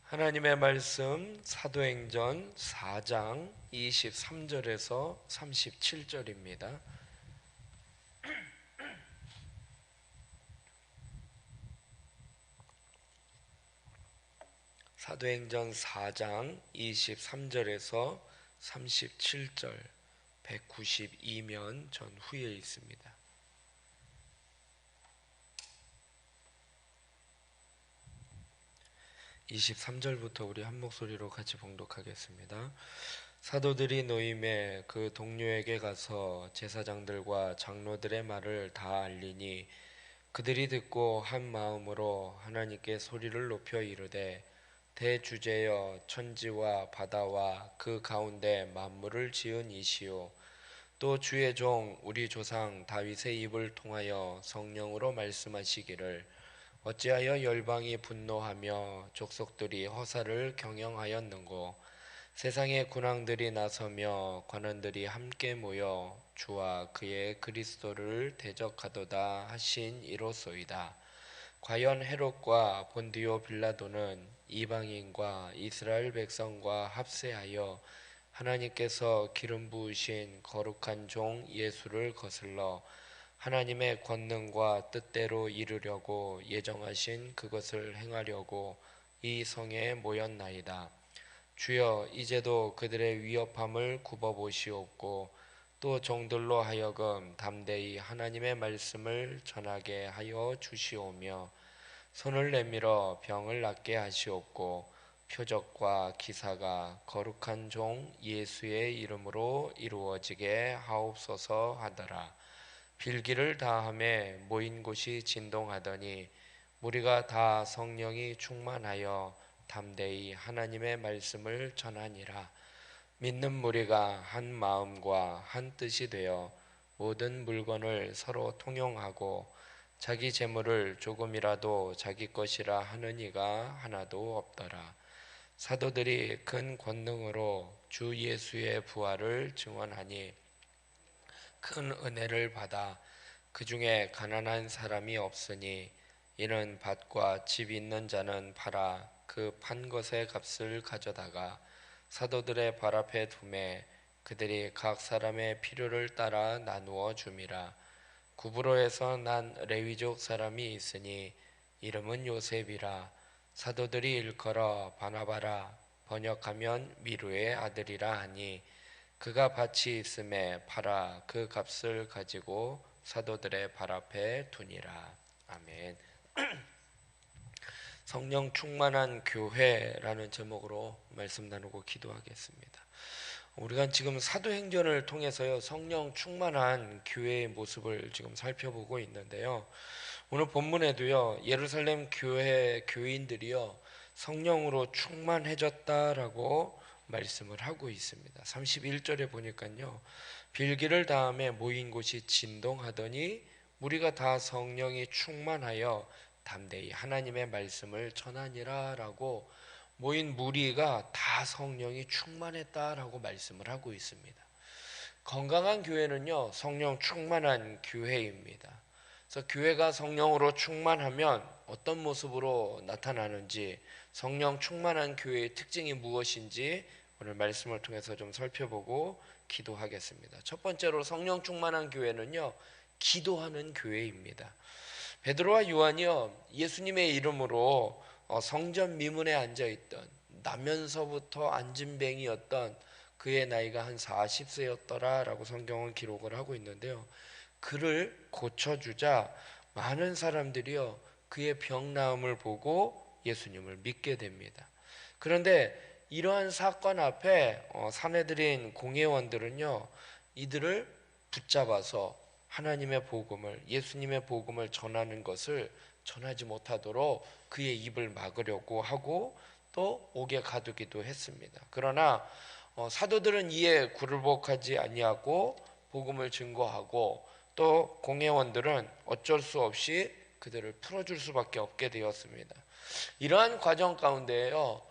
하나님의 말씀 사도행전 4장 23절에서 37절입니다. 사도행전 4장 23절에서 37절 192면 전후에 있습니다. 23절부터 우리 한 목소리로 같이 봉독하겠습니다. 사도들이 노임에 그 동료에게 가서 제사장들과 장로들의 말을 다 알리니 그들이 듣고 한 마음으로 하나님께 소리를 높여 이르되 대주제여 천지와 바다와 그 가운데 만물을 지은 이시오 또 주의 종 우리 조상 다윗의 입을 통하여 성령으로 말씀하시기를 어찌하여 열방이 분노하며 족속들이 허사를 경영하였는고 세상의 군왕들이 나서며 관원들이 함께 모여 주와 그의 그리스도를 대적하도다 하신 이로소이다. 과연 헤롯과 본디오 빌라도는 이방인과 이스라엘 백성과 합세하여 하나님께서 기름 부으신 거룩한 종 예수를 거슬러 하나님의 권능과 뜻대로 이루려고 예정하신 그것을 행하려고 이 성에 모였나이다. 주여 이제도 그들의 위협함을 굽어보시옵고 또 종들로 하여금 담대히 하나님의 말씀을 전하게 하여 주시오며 손을 내밀어 병을 낫게 하시옵고 표적과 기사가 거룩한 종 예수의 이름으로 이루어지게 하옵소서 하더라. 빌기를 다함에 모인 곳이 진동하더니 무리가 다 성령이 충만하여 담대히 하나님의 말씀을 전하니라. 믿는 무리가 한 마음과 한 뜻이 되어 모든 물건을 서로 통용하고 자기 재물을 조금이라도 자기 것이라 하는 이가 하나도 없더라. 사도들이 큰 권능으로 주 예수의 부활을 증언하니 큰 은혜를 받아 그 중에 가난한 사람이 없으니 이는 밭과 집 있는 자는 팔아 그 판 것의 값을 가져다가 사도들의 발 앞에 두매 그들이 각 사람의 필요를 따라 나누어 줌이라. 구브로에서 난 레위족 사람이 있으니 이름은 요셉이라. 사도들이 일컬어 바나바라 번역하면 미루의 아들이라 하니 그가 밭이 있음에 팔아 그 값을 가지고 사도들의 발 앞에 두니라. 아멘. 성령 충만한 교회라는 제목으로 말씀 나누고 기도하겠습니다. 우리가 지금 사도행전을 통해서요 성령 충만한 교회의 모습을 지금 살펴보고 있는데요. 오늘 본문에도요 예루살렘 교회 교인들이요 성령으로 충만해졌다라고 말씀을 하고 있습니다. 31절에 보니까요 빌기를 다음에 모인 곳이 진동하더니 무리가 다 성령이 충만하여 담대히 하나님의 말씀을 전하니라 라고 모인 무리가 다 성령이 충만했다라고 말씀을 하고 있습니다. 건강한 교회는요 성령 충만한 교회입니다. 그래서 교회가 성령으로 충만하면 어떤 모습으로 나타나는지 성령 충만한 교회의 특징이 무엇인지 오늘 말씀을 통해서 좀 살펴보고 기도하겠습니다. 첫 번째로 성령 충만한 교회는요 기도하는 교회입니다. 베드로와 요한이요 예수님의 이름으로 성전 미문에 앉아있던 나면서부터 안진뱅이였던 그의 나이가 한 40세였더라 라고 성경은 기록을 하고 있는데요 그를 고쳐주자 많은 사람들이요 그의 병 나음을 보고 예수님을 믿게 됩니다. 그런데 이러한 사건 앞에 사내들인 공회원들은요 이들을 붙잡아서 하나님의 복음을 예수님의 복음을 전하는 것을 전하지 못하도록 그의 입을 막으려고 하고 또 옥에 가두기도 했습니다. 그러나 사도들은 이에 굴복하지 아니하고 복음을 증거하고 또 공회원들은 어쩔 수 없이 그들을 풀어줄 수밖에 없게 되었습니다. 이러한 과정 가운데에요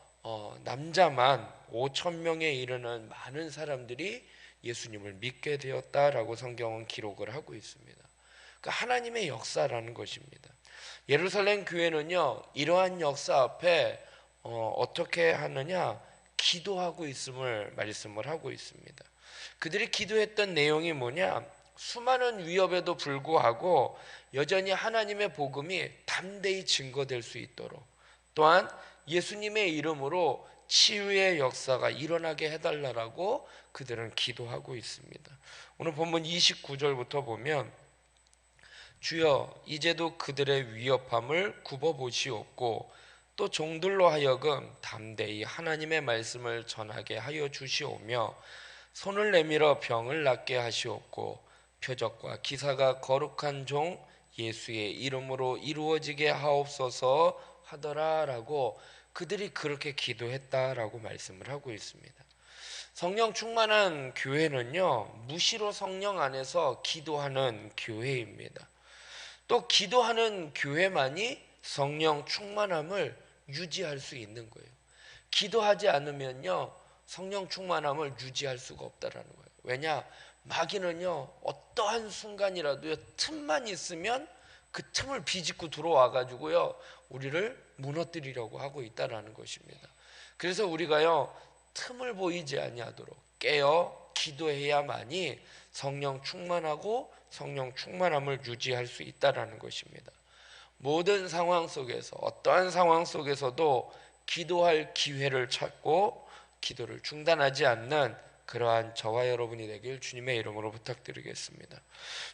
남자만 5천 명에 이르는 많은 사람들이 예수님을 믿게 되었다라고 성경은 기록을 하고 있습니다. 그러니까 하나님의 역사라는 것입니다. 예루살렘 교회는요 이러한 역사 앞에 어떻게 하느냐? 기도하고 있음을 말씀을 하고 있습니다. 그들이 기도했던 내용이 뭐냐? 수많은 위협에도 불구하고 여전히 하나님의 복음이 담대히 증거될 수 있도록, 또한 예수님의 이름으로 치유의 역사가 일어나게 해달라고 그들은 기도하고 있습니다. 오늘 본문 29절부터 보면, 주여 이제도 그들의 위협함을 굽어보시옵고 또 종들로 하여금 담대히 하나님의 말씀을 전하게 하여 주시오며 손을 내밀어 병을 낫게 하시옵고 표적과 기사가 거룩한 종 예수의 이름으로 이루어지게 하옵소서 하더라라고 그들이 그렇게 기도했다라고 말씀을 하고 있습니다. 성령 충만한 교회는요, 무시로 성령 안에서 기도하는 교회입니다. 또 기도하는 교회만이 성령 충만함을 유지할 수 있는 거예요. 기도하지 않으면요, 성령 충만함을 유지할 수가 없다라는 거예요. 왜냐? 마귀는요, 어떠한 순간이라도요, 틈만 있으면 그 틈을 비집고 들어와 가지고요, 우리를 무너뜨리려고 하고 있다라는 것입니다. 그래서 우리가요, 틈을 보이지 아니하도록 깨어 기도해야만이 성령 충만하고 성령 충만함을 유지할 수 있다라는 것입니다. 모든 상황 속에서, 어떠한 상황 속에서도 기도할 기회를 찾고 기도를 중단하지 않는 그러한 저와 여러분이 되길 주님의 이름으로 부탁드리겠습니다.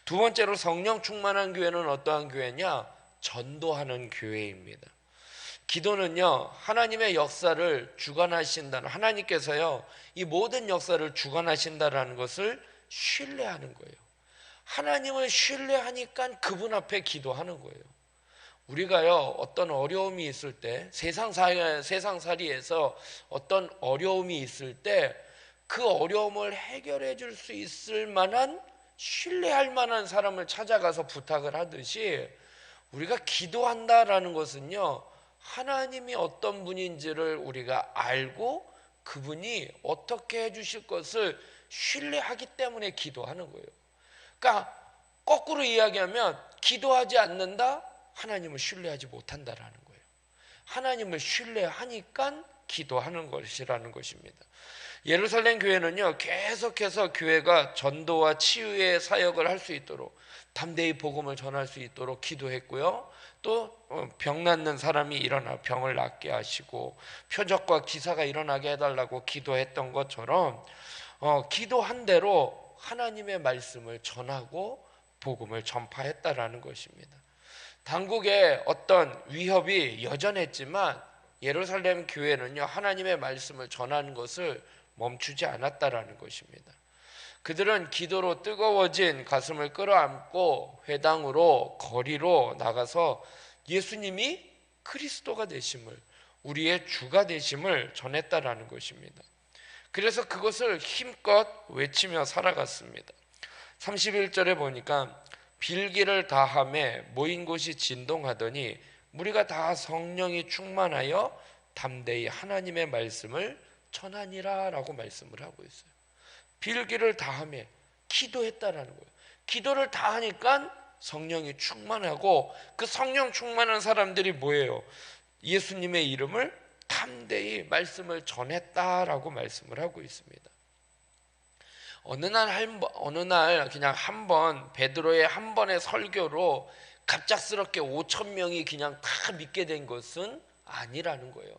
두 번째로 성령 충만한 교회는 어떠한 교회냐? 전도하는 교회입니다. 기도는요, 하나님의 역사를 주관하신다는, 하나님께서요, 이 모든 역사를 주관하신다라는 것을 신뢰하는 거예요. 하나님을 신뢰하니까 그분 앞에 기도하는 거예요. 우리가요, 어떤 어려움이 있을 때, 세상살이에서 어떤 어려움이 있을 때 그 어려움을 해결해 줄 수 있을 만한, 신뢰할 만한 사람을 찾아가서 부탁을 하듯이, 우리가 기도한다라는 것은요, 하나님이 어떤 분인지를 우리가 알고 그분이 어떻게 해주실 것을 신뢰하기 때문에 기도하는 거예요. 그러니까 거꾸로 이야기하면, 기도하지 않는다? 하나님을 신뢰하지 못한다라는 거예요. 하나님을 신뢰하니까 기도하는 것이라는 것입니다. 예루살렘 교회는요, 계속해서 교회가 전도와 치유의 사역을 할 수 있도록, 담대히 복음을 전할 수 있도록 기도했고요. 또 병 낫는 사람이 일어나 병을 낫게 하시고 표적과 기사가 일어나게 해달라고 기도했던 것처럼 기도한 대로 하나님의 말씀을 전하고 복음을 전파했다라는 것입니다. 당국의 어떤 위협이 여전했지만 예루살렘 교회는요, 하나님의 말씀을 전하는 것을 멈추지 않았다라는 것입니다. 그들은 기도로 뜨거워진 가슴을 끌어안고 회당으로, 거리로 나가서 예수님이 그리스도가 되심을, 우리의 주가 되심을 전했다라는 것입니다. 그래서 그것을 힘껏 외치며 살아갔습니다. 31절에 보니까 빌기를 다하매 모인 곳이 진동하더니 무리가 다 성령이 충만하여 담대히 하나님의 말씀을 전하니라 라고 말씀을 하고 있어요. 빌기를 다하며 기도했다라는 거예요. 기도를 다 하니까 성령이 충만하고, 그 성령 충만한 사람들이 뭐예요? 예수님의 이름을 담대히 말씀을 전했다라고 말씀을 하고 있습니다. 어느 날 그냥 베드로의 한 번의 설교로 갑작스럽게 5천 명이 그냥 다 믿게 된 것은 아니라는 거예요.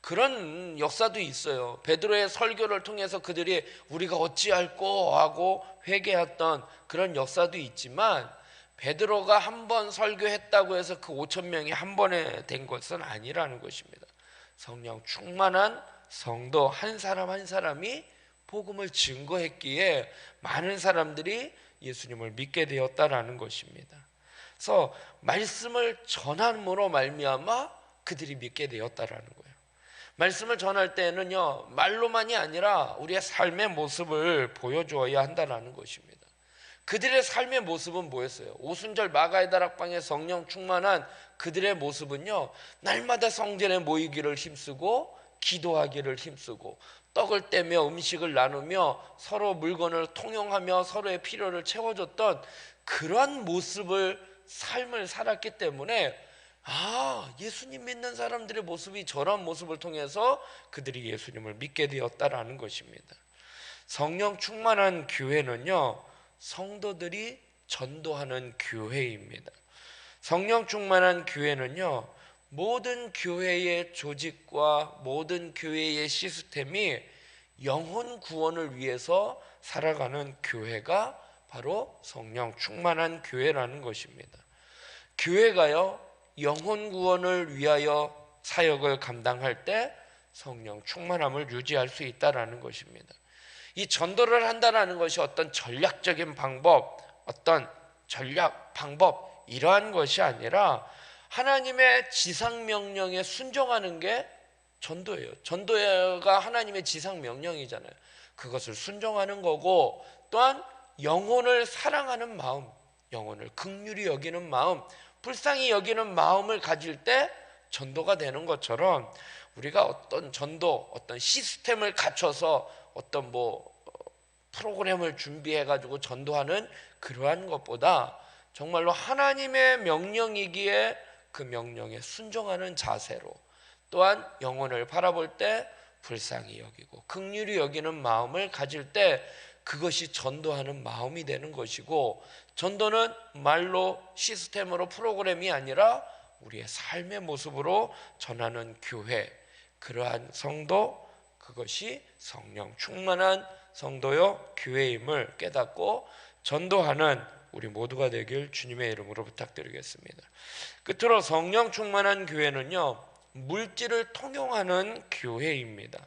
그런 역사도 있어요. 베드로의 설교를 통해서 그들이 우리가 어찌할꼬 하고 회개했던 그런 역사도 있지만, 베드로가 한 번 설교했다고 해서 그 5천 명이 한 번에 된 것은 아니라는 것입니다. 성령 충만한 성도 한 사람 한 사람이 복음을 증거했기에 많은 사람들이 예수님을 믿게 되었다라는 것입니다. 그래서 말씀을 전함으로 말미암아 그들이 믿게 되었다라는 거예요. 말씀을 전할 때는요, 말로만이 아니라 우리의 삶의 모습을 보여주어야 한다는 것입니다. 그들의 삶의 모습은 뭐였어요? 오순절 마가의 다락방에 성령 충만한 그들의 모습은요, 날마다 성전에 모이기를 힘쓰고 기도하기를 힘쓰고 떡을 떼며 음식을 나누며 서로 물건을 통용하며 서로의 필요를 채워줬던 그러한 삶을 살았기 때문에 예수님 믿는 사람들의 모습이 저런 모습을 통해서 그들이 예수님을 믿게 되었다라는 것입니다. 성령 충만한 교회는요, 성도들이 전도하는 교회입니다. 성령 충만한 교회는요, 모든 교회의 조직과 모든 교회의 시스템이 영혼 구원을 위해서 살아가는 교회가 바로 성령 충만한 교회라는 것입니다. 교회가요, 영혼 구원을 위하여 사역을 감당할 때 성령 충만함을 유지할 수 있다라는 것입니다. 이 전도를 한다는 것이 어떤 전략적인 방법, 어떤 전략, 방법 이러한 것이 아니라 하나님의 지상명령에 순종하는 게 전도예요. 전도가 하나님의 지상명령이잖아요. 그것을 순종하는 거고, 또한 영혼을 사랑하는 마음, 영혼을 긍휼히 여기는 마음, 불쌍히 여기는 마음을 가질 때 전도가 되는 것처럼, 우리가 어떤 전도, 어떤 시스템을 갖춰서 어떤 프로그램을 준비해 가지고 전도하는 그러한 것보다 정말로 하나님의 명령이기에 그 명령에 순종하는 자세로, 또한 영혼을 바라볼 때 불쌍히 여기고 긍휼히 여기는 마음을 가질 때 그것이 전도하는 마음이 되는 것이고, 전도는 말로 시스템으로 프로그램이 아니라 우리의 삶의 모습으로 전하는 교회, 그러한 성도, 그것이 성령 충만한 성도요 교회임을 깨닫고 전도하는 우리 모두가 되길 주님의 이름으로 부탁드리겠습니다. 끝으로 성령 충만한 교회는요, 물질을 통용하는 교회입니다.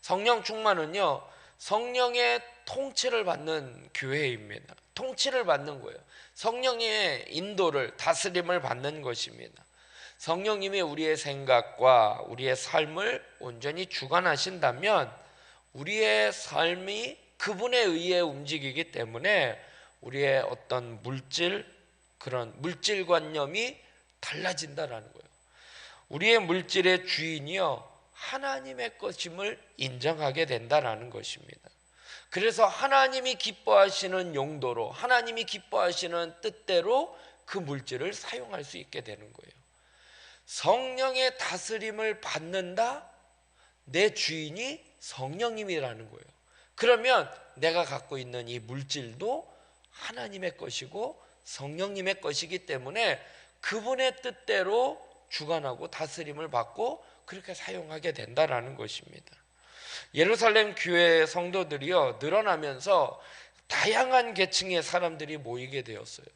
성령 충만은요, 성령의 통치를 받는 교회입니다. 통치를 받는 거예요. 성령의 인도를, 다스림을 받는 것입니다. 성령님이 우리의 생각과 우리의 삶을 온전히 주관하신다면 우리의 삶이 그분에 의해 움직이기 때문에 우리의 어떤 그런 물질관념이 달라진다라는 거예요. 우리의 물질의 주인이요, 하나님의 것임을 인정하게 된다라는 것입니다. 그래서 하나님이 기뻐하시는 용도로, 하나님이 기뻐하시는 뜻대로 그 물질을 사용할 수 있게 되는 거예요. 성령의 다스림을 받는다? 내 주인이 성령님이라는 거예요. 그러면 내가 갖고 있는 이 물질도 하나님의 것이고 성령님의 것이기 때문에 그분의 뜻대로 주관하고 다스림을 받고 그렇게 사용하게 된다라는 것입니다. 예루살렘 교회 성도들이요, 늘어나면서 다양한 계층의 사람들이 모이게 되었어요.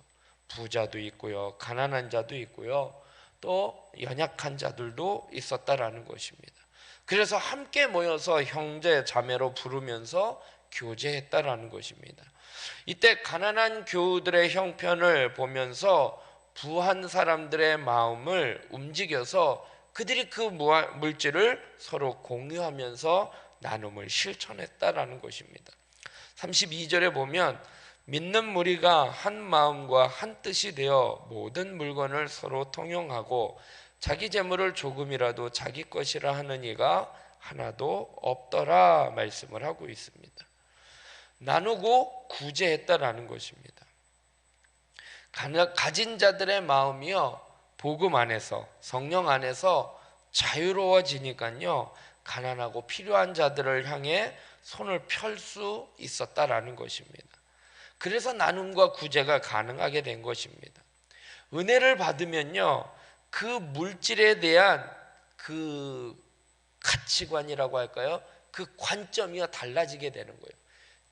부자도 있고요, 가난한 자도 있고요, 또 연약한 자들도 있었다라는 것입니다. 그래서 함께 모여서 형제 자매로 부르면서 교제했다라는 것입니다. 이때 가난한 교우들의 형편을 보면서 부한 사람들의 마음을 움직여서 그들이 그 물질을 서로 공유하면서 나눔을 실천했다라는 것입니다. 32절에 보면 믿는 무리가 한 마음과 한 뜻이 되어 모든 물건을 서로 통용하고 자기 재물을 조금이라도 자기 것이라 하는 이가 하나도 없더라 말씀을 하고 있습니다. 나누고 구제했다라는 것입니다. 가진 자들의 마음이요, 복음 안에서, 성령 안에서 자유로워지니까요, 가난하고 필요한 자들을 향해 손을 펼 수 있었다라는 것입니다. 그래서 나눔과 구제가 가능하게 된 것입니다. 은혜를 받으면요, 그 물질에 대한 그 가치관이라고 할까요? 그 관점이 달라지게 되는 거예요.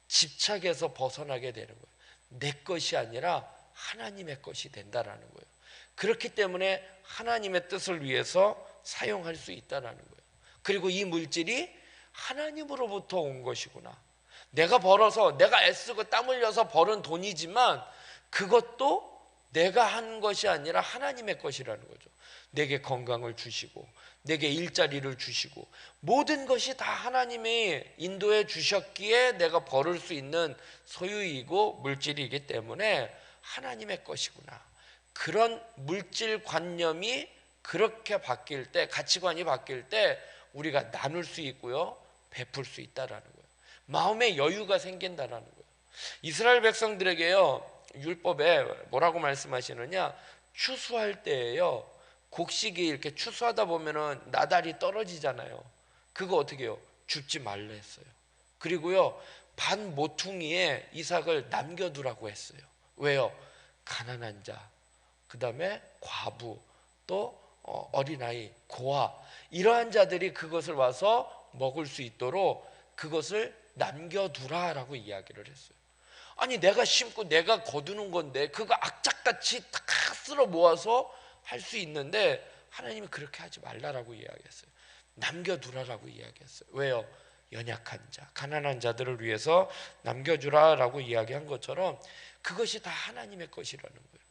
집착에서 벗어나게 되는 거예요. 내 것이 아니라 하나님의 것이 된다라는 거예요. 그렇기 때문에 하나님의 뜻을 위해서 사용할 수 있다라는 거예요. 그리고 이 물질이 하나님으로부터 온 것이구나. 내가 벌어서, 내가 애쓰고 땀 흘려서 벌은 돈이지만 그것도 내가 한 것이 아니라 하나님의 것이라는 거죠. 내게 건강을 주시고 내게 일자리를 주시고 모든 것이 다 하나님이 인도해 주셨기에 내가 벌을 수 있는 소유이고 물질이기 때문에 하나님의 것이구나. 그런 물질관념이 그렇게 바뀔 때, 가치관이 바뀔 때 우리가 나눌 수 있고요, 베풀 수 있다라는 거예요. 마음의 여유가 생긴다라는 거예요. 이스라엘 백성들에게요, 율법에 뭐라고 말씀하시느냐, 추수할 때에요, 곡식이 이렇게 추수하다 보면은 나달이 떨어지잖아요. 그거 어떻게 해요? 줍지 말라 했어요. 그리고요, 반 모퉁이에 이삭을 남겨두라고 했어요. 왜요? 가난한 자, 그 다음에 과부, 또 어린아이, 고아, 이러한 자들이 그것을 와서 먹을 수 있도록 그것을 남겨두라라고 이야기를 했어요. 아니, 내가 심고 내가 거두는 건데 그거 악착같이 다 쓸어 모아서 할 수 있는데 하나님이 그렇게 하지 말라라고 이야기했어요. 남겨두라라고 이야기했어요. 왜요? 연약한 자, 가난한 자들을 위해서 남겨주라라고 이야기한 것처럼 그것이 다 하나님의 것이라는 거예요.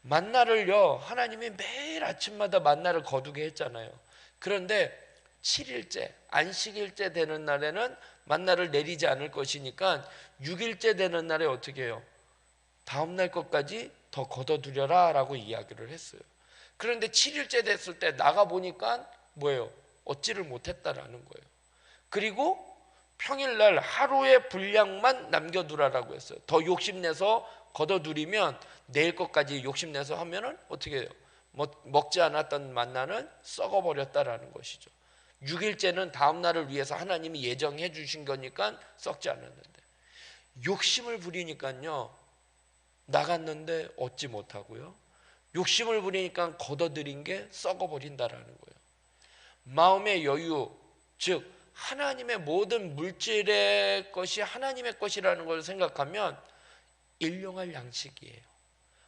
만나를요, 하나님이 매일 아침마다 만나를 거두게 했잖아요. 그런데 7일째 안식일째 되는 날에는 만나를 내리지 않을 것이니까 6일째 되는 날에 어떻게 해요? 다음 날 것까지 더 걷어두려라 라고 이야기를 했어요. 그런데 7일째 됐을 때 나가보니까 뭐예요? 얻지를 못했다라는 거예요. 그리고 평일날 하루의 분량만 남겨두라라고 했어요. 더 욕심내서 걷어두리면 내일 것까지 욕심내서 하면은 어떻게 해요? 먹지 않았던 만나는 썩어버렸다라는 것이죠. 6일째는 다음 날을 위해서 하나님이 예정해 주신 거니까 썩지 않았는데, 욕심을 부리니까요, 나갔는데 얻지 못하고요, 욕심을 부리니까 걷어들인 게 썩어버린다라는 거예요. 마음의 여유, 즉 하나님의 모든 물질의 것이 하나님의 것이라는 걸 생각하면 일용할 양식이에요.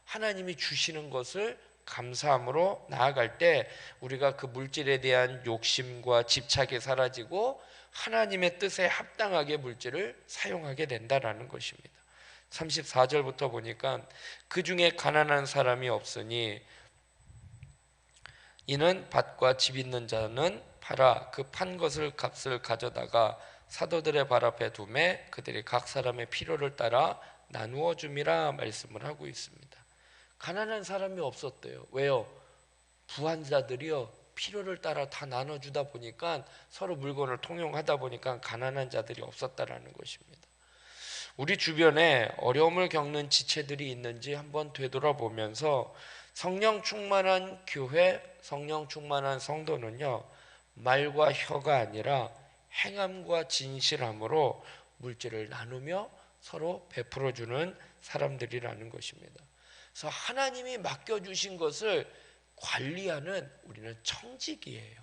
하나님이 주시는 것을 감사함으로 나아갈 때 우리가 그 물질에 대한 욕심과 집착이 사라지고 하나님의 뜻에 합당하게 물질을 사용하게 된다라는 것입니다. 34절부터 보니까 그 중에 가난한 사람이 없으니 이는 밭과 집 있는 자는 팔아 그 판 것을 값을 가져다가 사도들의 발 앞에 두매 그들이 각 사람의 필요를 따라 나누어 줌이라 말씀을 하고 있습니다. 가난한 사람이 없었대요. 왜요? 부한자들이요, 필요를 따라 다 나눠주다 보니까 서로 물건을 통용하다 보니까 가난한 자들이 없었다라는 것입니다. 우리 주변에 어려움을 겪는 지체들이 있는지 한번 되돌아보면서 성령 충만한 교회, 성령 충만한 성도는요, 말과 혀가 아니라 행함과 진실함으로 물질을 나누며 서로 베풀어주는 사람들이라는 것입니다. 그래서 하나님이 맡겨주신 것을 관리하는 우리는 청직이에요.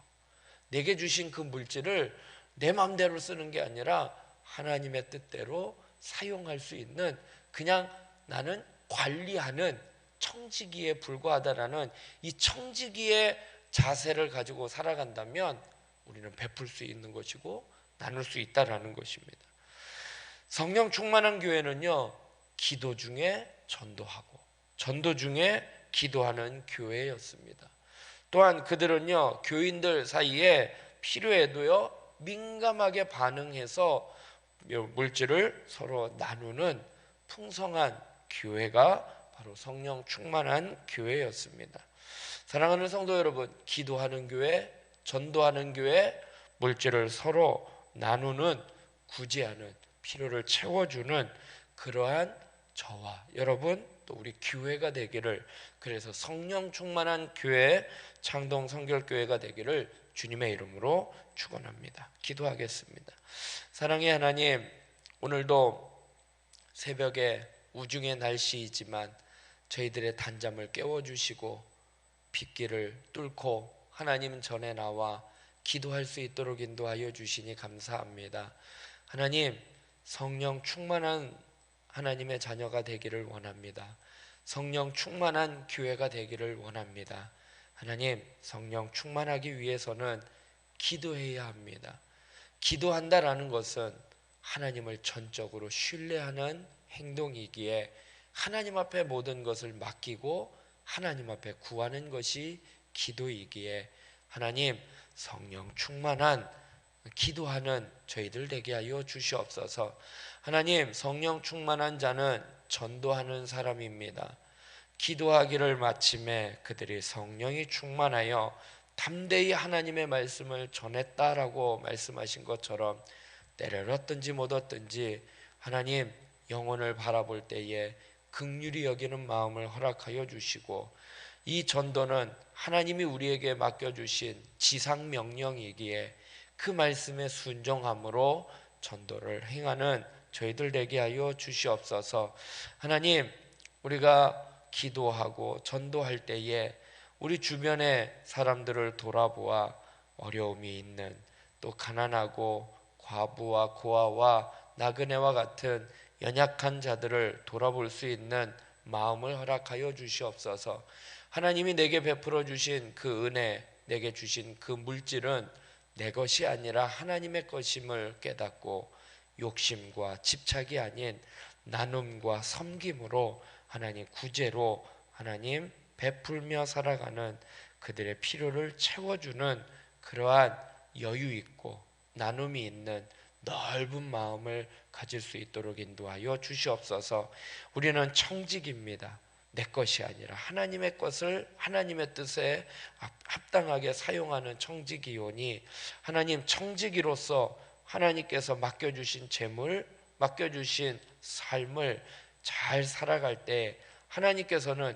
내게 주신 그 물질을 내 마음대로 쓰는 게 아니라 하나님의 뜻대로 사용할 수 있는, 그냥 나는 관리하는 청지기에 불과하다라는 이 청지기의 자세를 가지고 살아간다면 우리는 베풀 수 있는 것이고 나눌 수 있다라는 것입니다. 성령 충만한 교회는요, 기도 중에 전도하고 전도 중에 기도하는 교회였습니다. 또한 그들은요, 교인들 사이에 필요에도요 민감하게 반응해서 물질을 서로 나누는 풍성한 교회가 바로 성령 충만한 교회였습니다. 사랑하는 성도 여러분, 기도하는 교회, 전도하는 교회, 물질을 서로 나누는, 구제하는, 필요를 채워주는 그러한 저와 여러분, 또 우리 교회가 되기를, 그래서 성령 충만한 교회, 창동 성결교회가 되기를 주님의 이름으로 축원합니다. 기도하겠습니다. 사랑의 하나님, 오늘도 새벽에 우중의 날씨이지만 저희들의 단잠을 깨워주시고 빗길을 뚫고 하나님 전에 나와 기도할 수 있도록 인도하여 주시니 감사합니다. 하나님, 성령 충만한 하나님의 자녀가 되기를 원합니다. 성령 충만한 교회가 되기를 원합니다. 하나님, 성령 충만하기 위해서는 기도해야 합니다. 기도한다라는 것은 하나님을 전적으로 신뢰하는 행동이기에 하나님 앞에 모든 것을 맡기고 하나님 앞에 구하는 것이 기도이기에 하나님, 성령 충만한 기도하는 저희들 되게 하여 주시옵소서. 하나님, 성령 충만한 자는 전도하는 사람입니다. 기도하기를 마침에 그들이 성령이 충만하여 담대히 하나님의 말씀을 전했다라고 말씀하신 것처럼 때를 얻든지 못 얻든지 하나님, 영혼을 바라볼 때에 긍휼히 여기는 마음을 허락하여 주시고 이 전도는 하나님이 우리에게 맡겨주신 지상 명령이기에 그 말씀에 순종함으로 전도를 행하는 저희들 되게 하여 주시옵소서. 하나님, 우리가 기도하고 전도할 때에 우리 주변의 사람들을 돌아보아 어려움이 있는, 또 가난하고 과부와 고아와 나그네와 같은 연약한 자들을 돌아볼 수 있는 마음을 허락하여 주시옵소서. 하나님이 내게 베풀어 주신 그 은혜, 내게 주신 그 물질은 내 것이 아니라 하나님의 것임을 깨닫고 욕심과 집착이 아닌 나눔과 섬김으로 하나님 구제로 하나님 베풀며 살아가는 그들의 필요를 채워주는 그러한 여유 있고 나눔이 있는 넓은 마음을 가질 수 있도록 인도하여 주시옵소서. 우리는 청직입니다. 내 것이 아니라 하나님의 것을 하나님의 뜻에 합당하게 사용하는 청지기오니 하나님 청지기로서 하나님께서 맡겨주신 재물, 맡겨주신 삶을 잘 살아갈 때 하나님께서는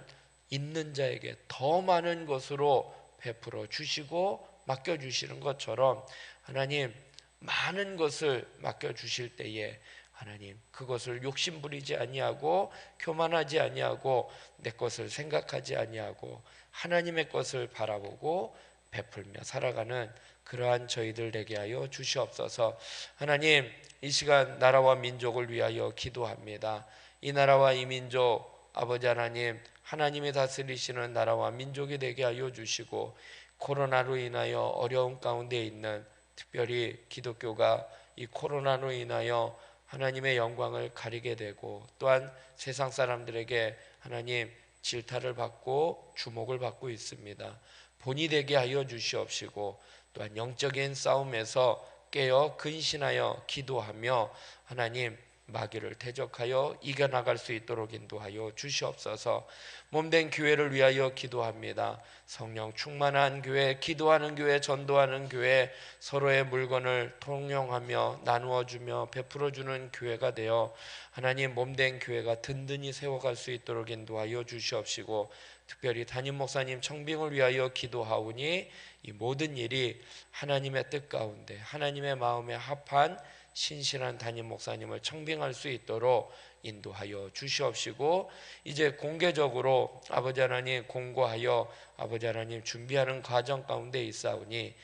있는 자에게 더 많은 것으로 베풀어 주시고 맡겨주시는 것처럼 하나님 많은 것을 맡겨주실 때에 하나님 그것을 욕심부리지 아니하고 교만하지 아니하고 내 것을 생각하지 아니하고 하나님의 것을 바라보고 베풀며 살아가는 그러한 저희들 되게 하여 주시옵소서. 하나님, 이 시간 나라와 민족을 위하여 기도합니다. 이 나라와 이 민족 아버지 하나님, 하나님이 다스리시는 나라와 민족이 되게 하여 주시고 코로나로 인하여 어려움 가운데 있는 특별히 기독교가 이 코로나로 인하여 하나님의 영광을 가리게 되고 또한 세상 사람들에게 하나님 질타를 받고 주목을 받고 있습니다. 본이 되게 하여 주시옵시고 또한 영적인 싸움에서 깨어 근신하여 기도하며 하나님 마귀를 대적하여 이겨나갈 수 있도록 인도하여 주시옵소서. 몸된 교회를 위하여 기도합니다. 성령 충만한 교회, 기도하는 교회, 전도하는 교회, 서로의 물건을 통용하며 나누어주며 베풀어주는 교회가 되어 하나님 몸된 교회가 든든히 세워갈 수 있도록 인도하여 주시옵시고 특별히 담임 목사님 청빙을 위하여 기도하오니 이 모든 일이 하나님의 뜻 가운데 하나님의 마음에 합한 신실한 담임 목사님을 청빙할 수 있도록 인도하여 주시옵시고 이제 공개적으로 아버지 하나님 공고하여 아버지 하나님 준비하는 과정 가운데 있사오니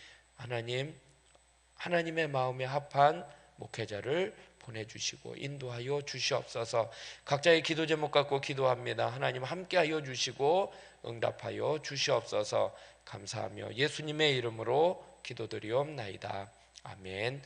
하나님의 마음에 합한 목회자를 보내주시고 인도하여 주시옵소서. 각자의 기도 제목 갖고 기도합니다. 하나님 함께하여 주시고 응답하여 주시옵소서. 감사하며 예수님의 이름으로 기도드리옵나이다. 아멘.